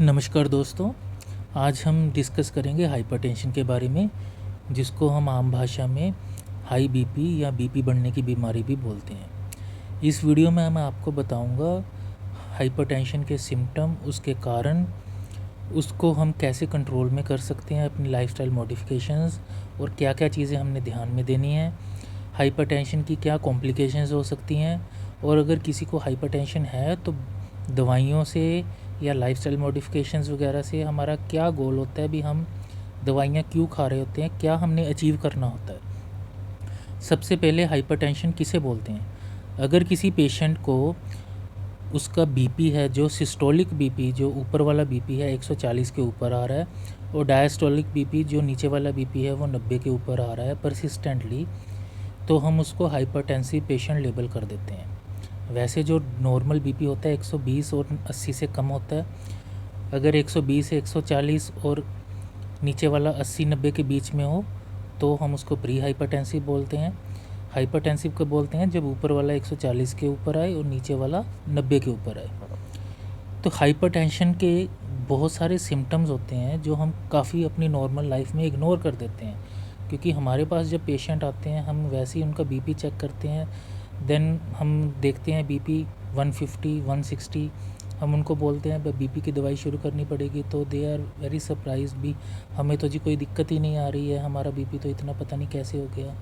नमस्कार दोस्तों। आज हम डिस्कस करेंगे हाइपरटेंशन के बारे में, जिसको हम आम भाषा में हाई बीपी या बीपी बढ़ने की बीमारी भी बोलते हैं। इस वीडियो में मैं आपको बताऊंगा हाइपरटेंशन के सिम्टम, उसके कारण, उसको हम कैसे कंट्रोल में कर सकते हैं अपनी लाइफस्टाइल मॉडिफिकेशंस, और क्या क्या चीज़ें हमने ध्यान में देनी है। हाइपरटेंशन की क्या कॉम्प्लिकेशंस हो सकती हैं, और अगर किसी को हाइपरटेंशन है तो दवाइयों से या लाइफस्टाइल मॉडिफिकेशंस वगैरह से हमारा क्या गोल होता है, भी हम दवाइयाँ क्यों खा रहे होते हैं, क्या हमने अचीव करना होता है। सबसे पहले हाइपरटेंशन किसे बोलते हैं? अगर किसी पेशेंट को उसका बीपी है, जो सिस्टोलिक बीपी, जो ऊपर वाला बीपी है 140 के ऊपर आ रहा है, और डायस्टोलिक बीपी, जो नीचे वाला बीपी है, वो 90 के ऊपर आ रहा है परसिस्टेंटली, तो हम उसको हाइपरटेंसिव पेशेंट लेबल कर देते हैं। वैसे जो नॉर्मल बीपी होता है 120 और 80 से कम होता है। अगर 120 से 140 और नीचे वाला 80-90 के बीच में हो तो हम उसको प्री हाइपरटेंसिव बोलते हैं। हाइपरटेंसिव को बोलते हैं जब ऊपर वाला 140 के ऊपर आए और नीचे वाला 90 के ऊपर आए। तो हाइपरटेंशन के बहुत सारे सिम्टम्स होते हैं जो हम काफ़ी अपनी नॉर्मल लाइफ में इग्नोर कर देते हैं, क्योंकि हमारे पास जब पेशेंट आते हैं हम वैसे ही उनका बीपी चेक करते हैं। देन हम देखते हैं बीपी 150 160, हम उनको बोलते हैं बीपी की दवाई शुरू करनी पड़ेगी, तो दे आर वेरी सरप्राइज भी, हमें तो जी कोई दिक्कत ही नहीं आ रही है, हमारा बीपी तो इतना पता नहीं कैसे हो गया।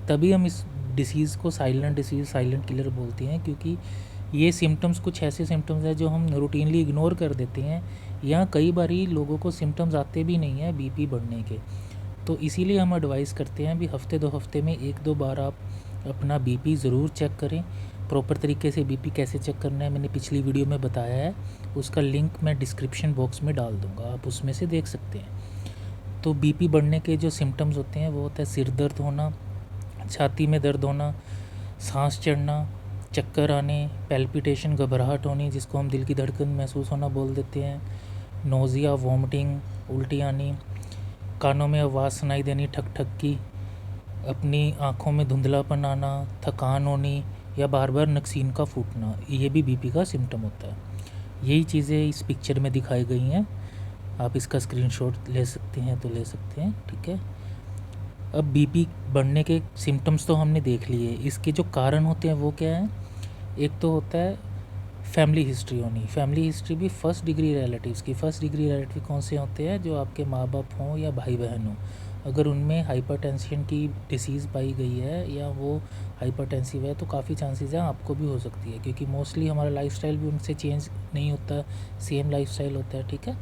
तभी हम इस डिसीज़ को साइलेंट डिसीज़, साइलेंट किलर बोलते हैं, क्योंकि ये सिम्टम्स कुछ ऐसे सिम्टम्स हैं जो हम रूटीनली इग्नोर कर देते हैं, या कई बारी लोगों को सिम्टम्स आते भी नहीं हैं बीपी बढ़ने के। तो इसीलिए हम एडवाइस करते हैं भी हफ्ते 2 हफ्ते में 1-2 बार आप अपना बीपी ज़रूर चेक करें। प्रॉपर तरीके से बीपी कैसे चेक करना है मैंने पिछली वीडियो में बताया है, उसका लिंक मैं डिस्क्रिप्शन बॉक्स में डाल दूँगा, आप उसमें से देख सकते हैं। तो बीपी बढ़ने के जो सिम्टम्स होते हैं वो होता है सिर दर्द होना, छाती में दर्द होना, सांस चढ़ना, चक्कर आने, पैल्पिटेशन, घबराहट होनी, जिसको हम दिल की धड़कन महसूस होना बोल देते हैं, नोज़िया, वॉमिटिंग, उल्टी आनी, कानों में आवाज़ सुनाई देनी ठक ठक की, अपनी आँखों में धुंधलापन आना, थकान होनी, या बार बार नक्सीन का फूटना, ये भी बीपी का सिम्टम होता है। यही चीज़ें इस पिक्चर में दिखाई गई हैं, आप इसका स्क्रीनशॉट ले सकते हैं तो ले सकते हैं, ठीक है। अब बीपी बढ़ने के सिम्टम्स तो हमने देख लिए, इसके जो कारण होते हैं वो क्या हैं? एक तो होता है फैमिली हिस्ट्री होनी। फैमिली हिस्ट्री भी फर्स्ट डिग्री रिलेटिव्स की। फर्स्ट डिग्री रिलेटिव कौन से होते हैं? जो आपके माँ बाप हों या भाई बहन हों, अगर उनमें हाइपरटेंशन की डिसीज़ पाई गई है या वो हाइपरटेंसिव है तो काफ़ी चांसेस हैं आपको भी हो सकती है, क्योंकि मोस्टली हमारा लाइफस्टाइल भी उनसे चेंज नहीं होता, सेम लाइफस्टाइल होता है, ठीक है।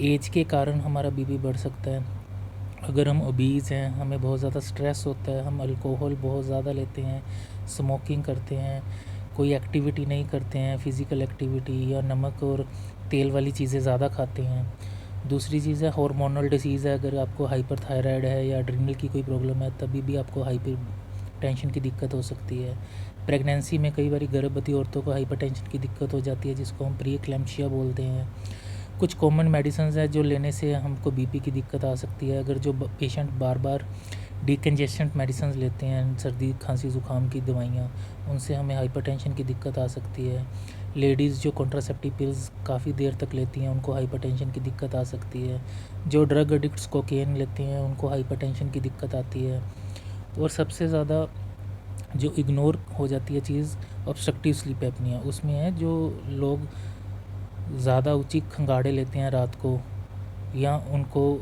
एज के कारण हमारा बीपी बढ़ सकता है। अगर हम ओबीज़ हैं, हमें बहुत ज़्यादा स्ट्रेस होता है, हम अल्कोहल बहुत ज़्यादा लेते हैं, स्मोकिंग करते हैं, कोई एक्टिविटी नहीं करते हैं फ़िज़िकल एक्टिविटी, या नमक और तेल वाली चीज़ें ज़्यादा खाते हैं। दूसरी चीज़ है हार्मोनल डिसीज़ है, अगर आपको हाइपरथायराइड है या एड्रिनल की कोई प्रॉब्लम है तभी भी आपको हाइपर टेंशन की दिक्कत हो सकती है। प्रेगनेंसी में कई बार गर्भवती औरतों को हाइपरटेंशन की दिक्कत हो जाती है, जिसको हम प्री एक्लैम्प्सिया बोलते हैं। कुछ कॉमन मेडिसिन्स हैं जो लेने से हमको बीपी की दिक्कत आ सकती है। अगर जो पेशेंट बार बार डिकंजेस्टेंट मेडिसिन लेते हैं, सर्दी खांसी ज़ुकाम की दवाइयाँ, उनसे हमें हाइपरटेंशन की दिक्कत आ सकती है। लेडीज़ जो कॉन्ट्रासेप्टिव पिल्स काफ़ी देर तक लेती हैं उनको हाइपरटेंशन की दिक्कत आ सकती है। जो ड्रग एडिक्ट्स कोकेन लेते हैं उनको हाइपरटेंशन की दिक्कत आती है। और सबसे ज़्यादा जो इग्नोर हो जाती है चीज़, ऑब्स्ट्रक्टिव स्लीप एपनिया, उसमें है जो लोग ज़्यादा ऊँची खंगाड़े लेते हैं रात को, या उनको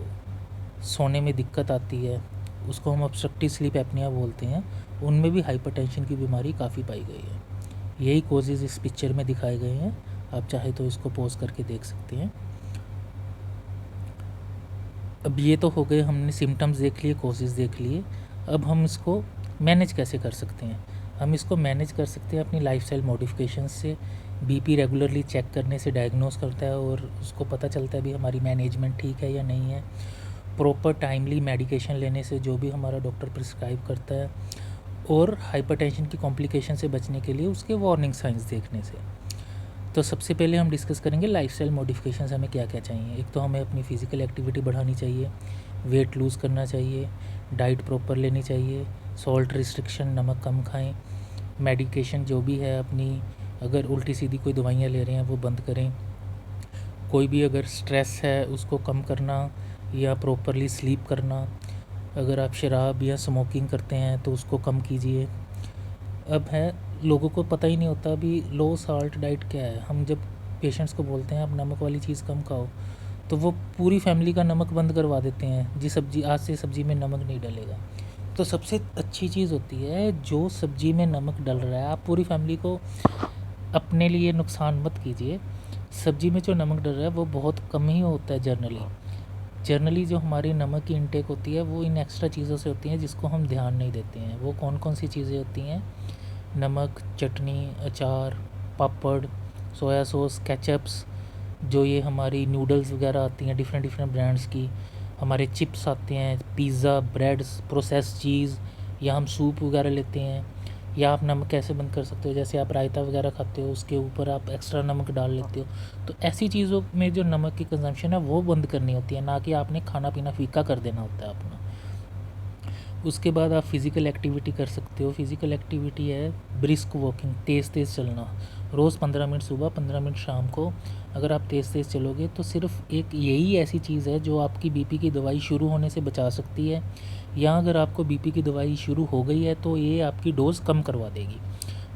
सोने में दिक्कत आती है, उसको हम ऑब्स्ट्रक्टिव स्लीप एपनिया बोलते हैं। उनमें भी हाइपरटेंशन की बीमारी काफ़ी पाई गई है। यही कोजेज़ इस पिक्चर में दिखाए गए हैं, आप चाहे तो इसको पॉज करके देख सकते हैं। अब ये तो हो गए, हमने सिम्टम्स देख लिए, कोजेज़ देख लिए। अब हम इसको मैनेज कैसे कर सकते हैं? हम इसको मैनेज कर सकते हैं अपनी लाइफस्टाइल मॉडिफिकेशंस से। बीपी रेगुलरली चेक करने से डायग्नोस करता है और उसको पता चलता है भी हमारी मैनेजमेंट ठीक है या नहीं है। प्रॉपर टाइमली मेडिकेशन लेने से, जो भी हमारा डॉक्टर प्रिस्क्राइब करता है, और हाइपरटेंशन की कॉम्प्लिकेशन से बचने के लिए उसके वार्निंग साइंस देखने से। तो सबसे पहले हम डिस्कस करेंगे लाइफस्टाइल मॉडिफिकेशंस हमें क्या क्या चाहिए। एक तो हमें अपनी फ़िज़िकल एक्टिविटी बढ़ानी चाहिए, वेट लूज़ करना चाहिए, डाइट प्रॉपर लेनी चाहिए, सॉल्ट रिस्ट्रिक्शन, नमक कम खाएं, मेडिकेशन जो भी है अपनी, अगर उल्टी सीधी कोई दवाइयाँ ले रहे हैं वो बंद करें, कोई भी अगर स्ट्रेस है उसको कम करना या प्रॉपरली स्लीप करना। अगर आप शराब या स्मोकिंग करते हैं तो उसको कम कीजिए। अब है, लोगों को पता ही नहीं होता अभी लो साल्ट डाइट क्या है। हम जब पेशेंट्स को बोलते हैं आप नमक वाली चीज़ कम खाओ, तो वो पूरी फैमिली का नमक बंद करवा देते हैं, जी सब्जी आज से सब्ज़ी में नमक नहीं डलेगा। तो सबसे अच्छी चीज़ होती है जो सब्ज़ी में नमक डल रहा है, आप पूरी फैमिली को अपने लिए नुकसान मत कीजिए। सब्ज़ी में जो नमक डल रहा है वो बहुत कम ही होता है जनरली जो हमारी नमक की इंटेक होती है वो इन एक्स्ट्रा चीज़ों से होती हैं जिसको हम ध्यान नहीं देते हैं। वो कौन कौन सी चीज़ें होती हैं? नमक, चटनी, अचार, पापड़, सोया सॉस, केचप्स, जो ये हमारी नूडल्स वगैरह आती हैं डिफरेंट डिफरेंट ब्रांड्स की, हमारे चिप्स आते हैं, पिज़्ज़ा, ब्रेड्स, प्रोसेस चीज़, या हम सूप वगैरह लेते हैं। या आप नमक कैसे बंद कर सकते हो? जैसे आप रायता वगैरह खाते हो उसके ऊपर आप एक्स्ट्रा नमक डाल लेते हो। तो ऐसी चीज़ों में जो नमक की कंजम्पशन है वो बंद करनी होती है, ना कि आपने खाना पीना फीका कर देना होता है अपना। उसके बाद आप फ़िज़िकल एक्टिविटी कर सकते हो। फ़िज़िकल एक्टिविटी है ब्रिस्क वॉकिंग, तेज़ तेज़ चलना। रोज़ 15 मिनट सुबह, 15 मिनट शाम को अगर आप तेज़ तेज़ चलोगे तो सिर्फ एक यही ऐसी चीज़ है जो आपकी बीपी की दवाई शुरू होने से बचा सकती है। या अगर आपको बीपी की दवाई शुरू हो गई है तो ये आपकी डोज़ कम करवा देगी।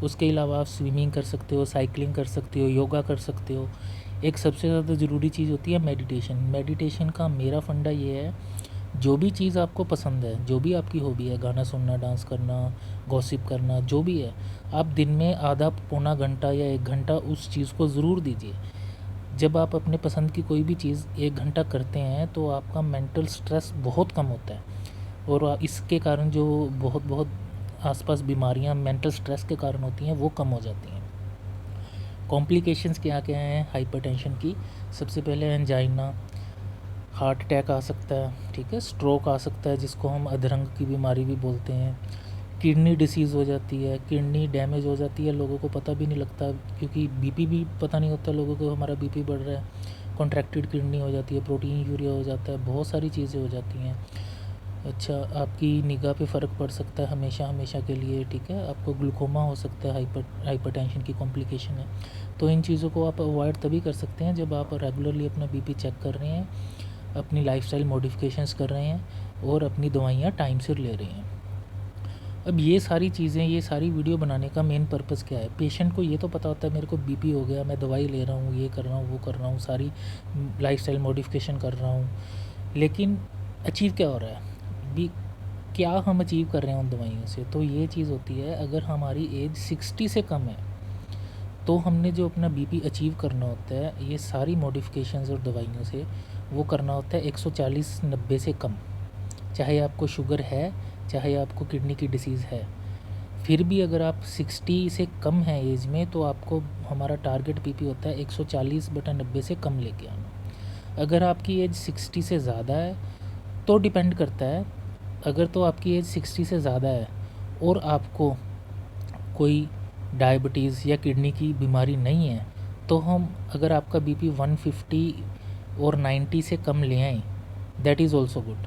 उसके अलावा आप स्विमिंग कर सकते हो, साइकिलिंग कर सकते हो, योगा कर सकते हो। एक सबसे ज़्यादा ज़रूरी चीज़ होती है मेडिटेशन। मेडिटेशन का मेरा फंडा ये है, जो भी चीज़ आपको पसंद है, जो भी आपकी हॉबी है, गाना सुनना, डांस करना, गॉसिप करना, जो भी है, आप दिन में आधा पौना घंटा या 1 घंटा उस चीज़ को ज़रूर दीजिए। जब आप अपने पसंद की कोई भी चीज़ 1 घंटा करते हैं तो आपका मेंटल स्ट्रेस बहुत कम होता है, और इसके कारण जो बहुत बहुत आसपास बीमारियां मेंटल स्ट्रेस के कारण होती हैं वो कम हो जाती हैं। कॉम्प्लिकेशंस क्या क्या हैं हाइपरटेंशन की? सबसे पहले एंजाइना, हार्ट अटैक आ सकता है, ठीक है, स्ट्रोक आ सकता है जिसको हम अधरंग की बीमारी भी बोलते हैं। किडनी डिसीज़ हो जाती है, किडनी डैमेज हो जाती है, लोगों को पता भी नहीं लगता, क्योंकि बीपी भी पता नहीं होता लोगों को हमारा बीपी बढ़ रहा है। कॉन्ट्रैक्टेड किडनी हो जाती है, प्रोटीन यूरिया हो जाता है, बहुत सारी चीज़ें हो जाती हैं। अच्छा, आपकी निगाह पे फ़र्क पड़ सकता है हमेशा हमेशा के लिए, ठीक है, आपको ग्लूकोमा हो सकता है, हाइपरटेंशन की कॉम्प्लिकेशन है। तो इन चीज़ों को आप अवॉइड तभी कर सकते हैं जब आप रेगुलरली अपना बीपी चेक कर रहे हैं, अपनी लाइफस्टाइल मॉडिफिकेशंस कर रहे हैं और अपनी दवाइयाँ टाइम से ले रहे हैं। अब ये सारी चीज़ें, ये सारी वीडियो बनाने का मेन पर्पज़ क्या है? पेशेंट को ये तो पता होता है मेरे को बीपी हो गया, मैं दवाई ले रहा हूँ, ये कर रहा हूँ, वो कर रहा हूँ, सारी लाइफस्टाइल मॉडिफिकेशन कर रहा हूँ, लेकिन अचीव क्या हो रहा है? भी क्या हम अचीव कर रहे हैं उन दवाइयों से? तो ये चीज़ होती है, अगर हमारी एज 60 से कम है तो हमने जो अपना बीपी अचीव करना होता है ये सारी मॉडिफिकेशंस और दवाइयों से वो करना होता है 140/90 से कम। चाहे आपको शुगर है, चाहे आपको किडनी की डिसीज़ है, फिर भी अगर आप 60 से कम हैं एज में तो आपको हमारा टारगेट बीपी होता है 140/90 से कम लेके आना। अगर आपकी एज 60 से ज़्यादा है तो डिपेंड करता है, अगर तो आपकी एज 60 से ज़्यादा है और आपको कोई डायबिटीज़ या किडनी की बीमारी नहीं है तो हम, अगर आपका बीपी 150 और 90 से कम ले आएँ, दैट इज़ ऑल्सो गुड।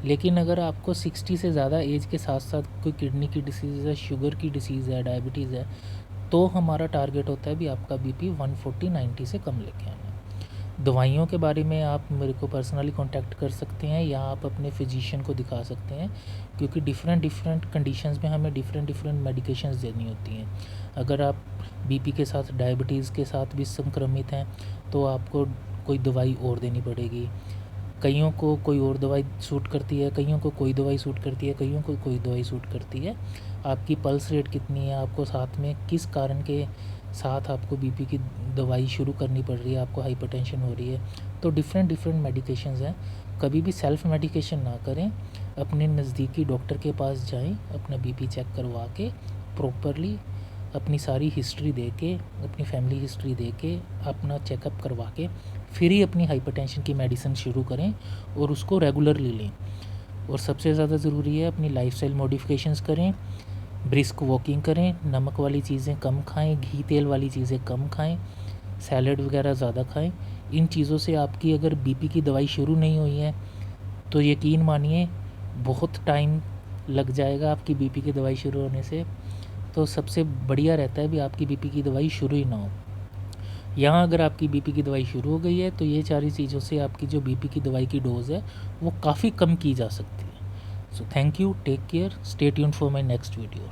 लेकिन अगर आपको 60 से ज़्यादा एज के साथ साथ कोई किडनी की डिसीज़ है, शुगर की डिसीज़ है, डायबिटीज़ है, तो हमारा टारगेट होता है भी आपका बीपी 140/90 से कम लेके आना है। दवाइयों के बारे में आप मेरे को पर्सनली कांटेक्ट कर सकते हैं या आप अपने फिजिशियन को दिखा सकते हैं, क्योंकि डिफरेंट कंडीशंस में हमें डिफरेंट मेडिकेशंस देनी होती हैं। अगर आप बीपी के साथ डायबिटीज़ के साथ भी संक्रमित हैं तो आपको कोई दवाई और देनी पड़ेगी। कईयों को कोई और दवाई सूट करती है, कईयों को कोई दवाई सूट करती है, कईयों को कोई दवाई सूट करती है। आपकी पल्स रेट कितनी है, आपको साथ में किस कारण के साथ आपको बीपी की दवाई शुरू करनी पड़ रही है, आपको हाइपरटेंशन हो रही है, तो डिफरेंट मेडिकेशंस हैं। कभी भी सेल्फ़ मेडिकेशन ना करें, अपने नज़दीकी डॉक्टर के पास जाएं, अपना बीपी चेक करवा के प्रॉपरली अपनी सारी हिस्ट्री दे के, अपनी फैमिली हिस्ट्री दे के, अपना चेकअप करवा के फिर ही अपनी हाइपरटेंशन की मेडिसिन शुरू करें और उसको रेगुलरली लें। और सबसे ज़्यादा ज़रूरी है अपनी लाइफस्टाइल मॉडिफिकेशंस करें, ब्रिस्क वॉकिंग करें, नमक वाली चीज़ें कम खाएं, घी तेल वाली चीज़ें कम खाएं, सैलड वगैरह ज़्यादा खाएं। इन चीज़ों से आपकी अगर बीपी की दवाई शुरू नहीं हुई है तो यकीन मानिए बहुत टाइम लग जाएगा आपकी बीपी की दवाई शुरू होने से। तो सबसे बढ़िया रहता है भी आपकी बीपी की दवाई शुरू ही ना हो। यहाँ अगर आपकी बीपी की दवाई शुरू हो गई है तो ये सारी चीज़ों से आपकी जो बीपी की दवाई की डोज़ है वो काफ़ी कम की जा सकती है। So thank you, take care, stay tuned for my next video.